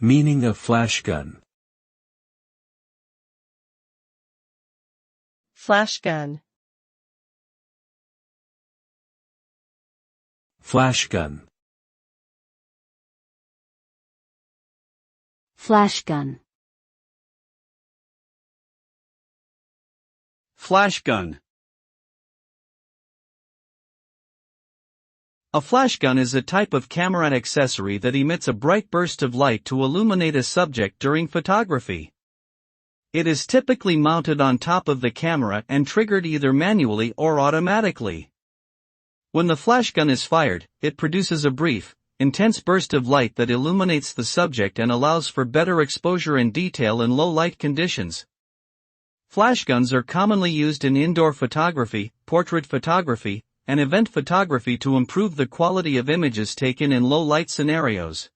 Meaning of flashgun. Flashgun. Flashgun. Flashgun. Flashgun. A flashgun is a type of camera accessory that emits a bright burst of light to illuminate a subject during photography. It is typically mounted on top of the camera and triggered either manually or automatically. When the flashgun is fired, it produces a brief, intense burst of light that illuminates the subject and allows for better exposure and detail in low light conditions. Flashguns are commonly used in indoor photography, portrait photography, and event photography to improve the quality of images taken in low light scenarios.